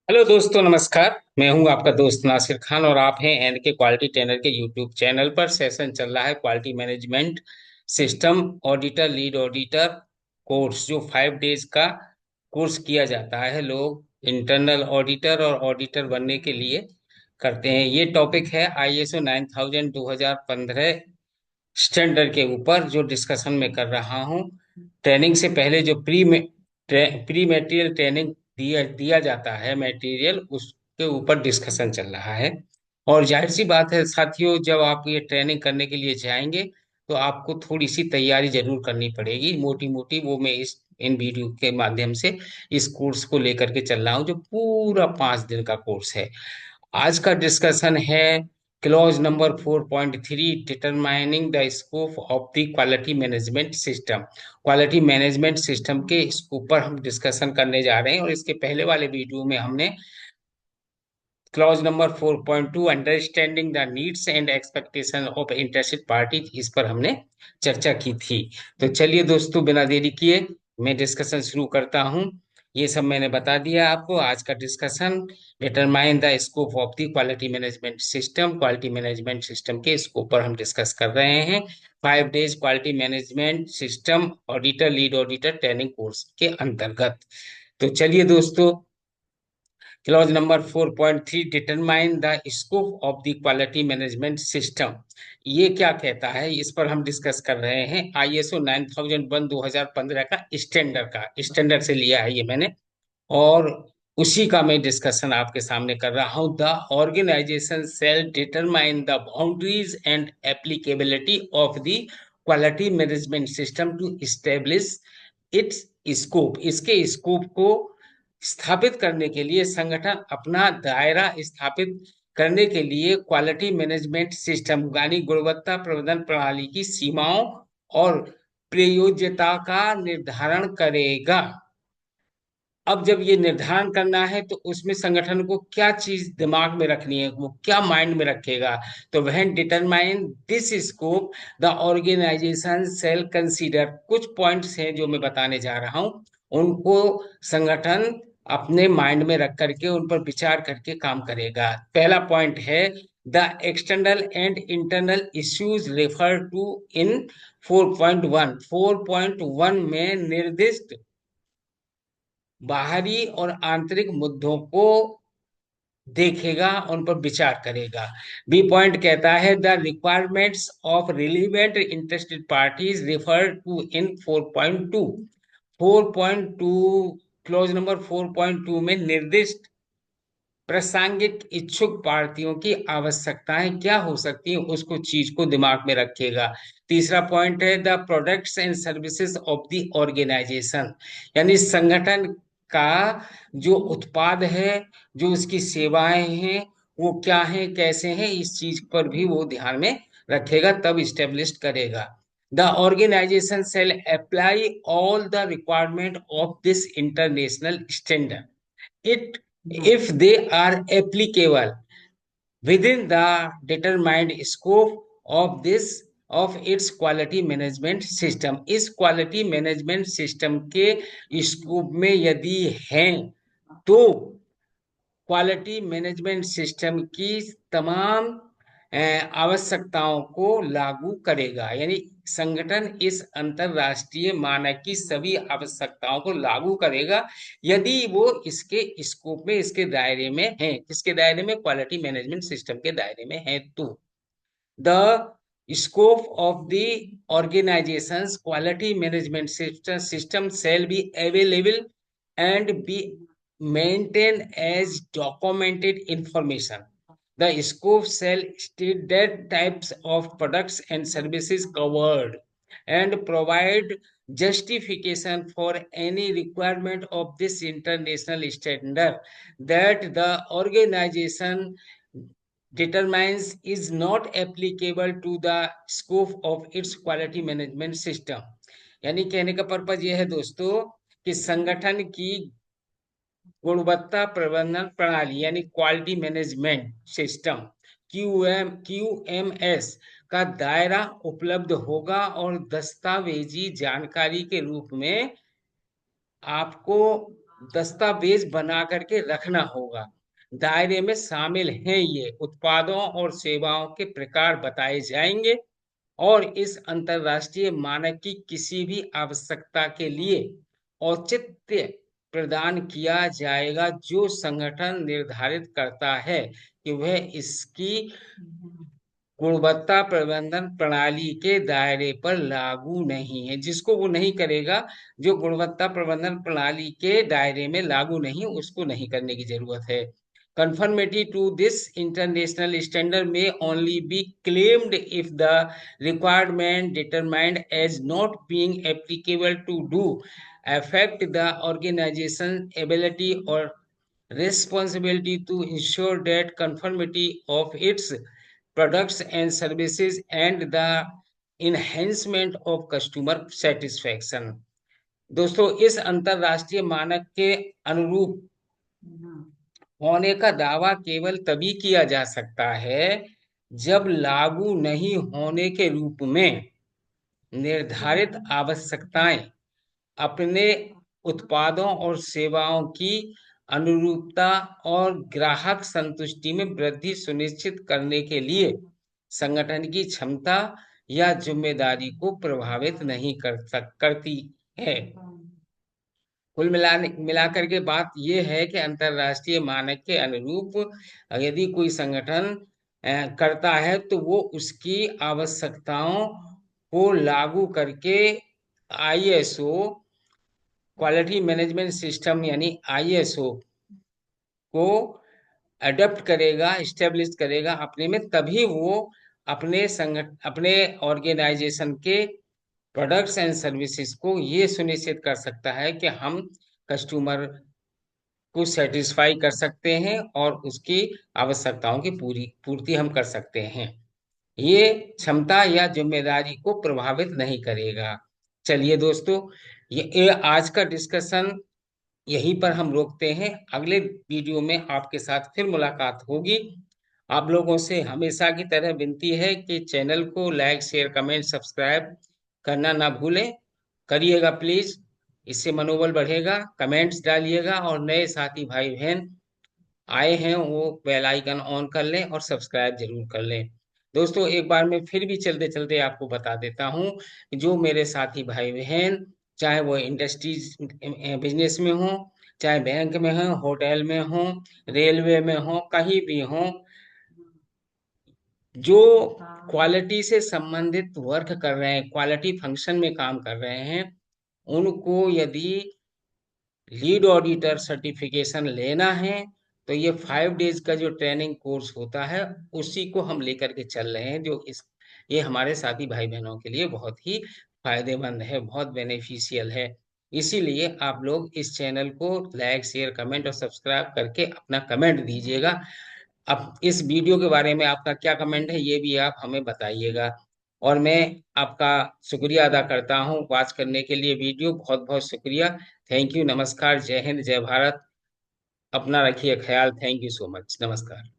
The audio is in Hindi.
हेलो दोस्तों, नमस्कार। मैं हूं आपका दोस्त नासिर खान और आप हैं एन के क्वालिटी ट्रेनर के यूट्यूब चैनल पर। सेशन चल रहा है quality management system auditor lead auditor course, जो 5 डेज का कोर्स किया जाता है। लोग इंटरनल ऑडिटर और ऑडिटर बनने के लिए करते हैं। ये टॉपिक है ISO 9000 2015 स्टैंडर्ड के ऊपर जो डिस्कशन में कर रहा हूँ। ट्रेनिंग से पहले जो प्री मेटेरियल ट्रेनिंग दिया दिया जाता है, मटेरियल उसके ऊपर डिस्कशन चल रहा है। और जाहिर सी बात है साथियों, जब आप ये ट्रेनिंग करने के लिए जाएंगे तो आपको थोड़ी सी तैयारी जरूर करनी पड़ेगी, मोटी मोटी। वो मैं इस इन वीडियो के माध्यम से इस कोर्स को लेकर के चल रहा हूँ, जो पूरा 5 दिन का कोर्स है। आज का डिस्कशन है clause number 4.3, determining the scope of the quality management system. Quality management system के स्कोप पर हम डिस्कशन करने जा रहे हैं। और इसके पहले वाले वीडियो में हमने clause number 4.2, understanding the needs and expectation of interested party, इस पर हमने चर्चा की थी। तो चलिए दोस्तों, बिना देरी किए मैं डिस्कशन शुरू करता हूं। ये सब मैंने बता दिया आपको। आज का discussion determine the scope of the quality management system. Quality management system के स्कोप पर हम डिस्कस कर रहे हैं 5 days quality management system auditor lead auditor training course के अंतर्गत। तो चलिए दोस्तों, clause number 4.3, determine the scope of the quality management system. ये क्या कहता है, इस पर हम डिस्कस कर रहे हैं। ISO 9001 2015 का स्टैंडर्ड से लिया है ये मैंने। और उसी का मैं डिस्कशन आपके सामने कर रहा हूं। The organization shall determine the boundaries and applicability of the quality management system to establish its scope. इसके स्कोप को स्थापित करने के लिए संगठन अपना दायरा स्थापित करने के लिए क्वालिटी मैनेजमेंट सिस्टम यानी गुणवत्ता प्रबंधन प्रणाली की सीमाओं और प्रयोज्यता का निर्धारण करेगा। अब जब ये निर्धारण करना है तो उसमें संगठन को क्या चीज दिमाग में रखनी है, वो क्या माइंड में रखेगा। तो वह determine this scope the organization shall consider, कुछ पॉइंट्स हैं जो मैं बताने जा रहा हूं। उनको संगठन अपने माइंड में रख करके उन पर विचार करके काम करेगा। पहला पॉइंट है the external and internal issues refer to in 4.1। 4.1 में निर्दिष्ट बाहरी और आंतरिक मुद्दों को देखेगा, उन पर विचार करेगा। बी पॉइंट कहता है the requirements of relevant interested parties refer to in 4.2। 4.2, clause number 4.2 में निर्दिष्ट प्रासंगिक इच्छुक पार्टियों की आवश्यकताएं क्या हो सकती हैं, उसको चीज को दिमाग में रखेगा। तीसरा पॉइंट है the products and services of the organization, यानी संगठन का जो उत्पाद है, जो उसकी सेवाएं हैं, वो क्या हैं, कैसे हैं, इस चीज पर भी वो ध्यान में रखेगा, तब स्टेब्लिश करेगा। The organization shall apply all the requirement of this international standard it if they are applicable within the determined scope of this of its quality management system। इस क्वालिटी मैनेजमेंट सिस्टम के स्कोप में यदि हैं तो क्वालिटी मैनेजमेंट सिस्टम की तमाम आवश्यकताओं को लागू करेगा। यानी संगठन इस अंतरराष्ट्रीय मानक की सभी आवश्यकताओं को लागू करेगा यदि वो इसके स्कोप में, इसके दायरे में है। किसके दायरे में? क्वालिटी मैनेजमेंट सिस्टम के दायरे में है। तो the scope of the organisations quality management system shall be available and be maintained as documented information। The scope shall state that types of products and services covered and provide justification for any requirement of this international standard that the organization determines is not applicable to the scope of its quality management system। यानी कहने का पर्पज यह है दोस्तों कि संगठन की गुणवत्ता प्रबंधन प्रणाली यानी क्वालिटी मैनेजमेंट सिस्टम QMS का दायरा उपलब्ध होगा और दस्तावेजी जानकारी के रूप में आपको दस्तावेज बना करके रखना होगा। दायरे में शामिल हैं ये उत्पादों और सेवाओं के प्रकार बताए जाएंगे, और इस अंतरराष्ट्रीय मानक की किसी भी आवश्यकता के लिए औचित्य प्रदान किया जाएगा, जो संगठन निर्धारित करता है कि वह इसकी गुणवत्ता प्रबंधन प्रणाली के दायरे पर लागू नहीं है। जिसको वो नहीं करेगा, जो गुणवत्ता प्रबंधन प्रणाली के दायरे में लागू नहीं, उसको नहीं करने की जरूरत है। Conformity to this international standard may only be claimed if the requirement determined as not being applicable to do affect the organization's ability or responsibility to ensure that conformity of its products and services and the enhancement of customer satisfaction। दोस्तों, इस अंतरराष्ट्रीय मानक के अनुरूप होने का दावा केवल तभी किया जा सकता है जब लागू नहीं होने के रूप में निर्धारित आवश्यकताएं अपने उत्पादों और सेवाओं की अनुरूपता और ग्राहक संतुष्टि में वृद्धि सुनिश्चित करने के लिए संगठन की क्षमता या जिम्मेदारी को प्रभावित नहीं करती है। कुल मिलाकर के बात यह है कि अंतरराष्ट्रीय मानक के अनुरूप यदि कोई संगठन करता है, तो वो उसकी आवश्यकताओं को लागू करके आईएसओ क्वालिटी मैनेजमेंट सिस्टम यानी आईएसओ को अडॉप्ट करेगा, स्टेब्लिश करेगा अपने में, तभी वो अपने ऑर्गेनाइजेशन के प्रोडक्ट्स एंड सर्विसेज को ये सुनिश्चित कर सकता है कि हम कस्टमर को सेटिस्फाई कर सकते हैं और उसकी आवश्यकताओं की पूर्ति हम कर सकते हैं। ये क्षमता या जिम्मेदारी को प्रभावित नहीं करेगा। चलिए दोस्तों, ये आज का डिस्कशन यहीं पर हम रोकते हैं। अगले वीडियो में आपके साथ फिर मुलाकात होगी। आप लोगों से हमेशा की तरह विनती है कि चैनल को लाइक शेयर कमेंट सब्सक्राइब करना ना भूलें। करिएगा प्लीज, इससे मनोबल बढ़ेगा। कमेंट्स डालिएगा और नए साथी भाई बहन आए हैं वो बेल आइकन ऑन कर लें और सब्सक्राइब जरूर कर लें। दोस्तों, एक बार मैं फिर भी चलते चलते आपको बता देता हूँ कि जो मेरे साथी भाई बहन, चाहे वो इंडस्ट्रीज बिजनेस में हो, चाहे बैंक में हो, होटल में हो, रेलवे में हो, कहीं भी हो, जो क्वालिटी से संबंधित वर्क कर रहे हैं, क्वालिटी फंक्शन में काम कर रहे हैं, उनको यदि लीड ऑडिटर सर्टिफिकेशन लेना है, तो ये 5 डेज का जो ट्रेनिंग कोर्स होता है, उसी को हम लेकर के चल रहे हैं, जो ये हमारे साथी भाई बहनों के लिए बहुत ही फायदेमंद है, बहुत बेनिफिशियल है। इसीलिए आप लोग इस चैनल को लाइक शेयर कमेंट और सब्सक्राइब करके अपना कमेंट दीजिएगा। अब इस वीडियो के बारे में आपका क्या कमेंट है, ये भी आप हमें बताइएगा। और मैं आपका शुक्रिया अदा करता हूँ वॉच करने के लिए वीडियो। बहुत बहुत शुक्रिया। Thank you. नमस्कार। जय हिंद, जय भारत। अपना रखिए ख्याल। Thank you so much. नमस्कार।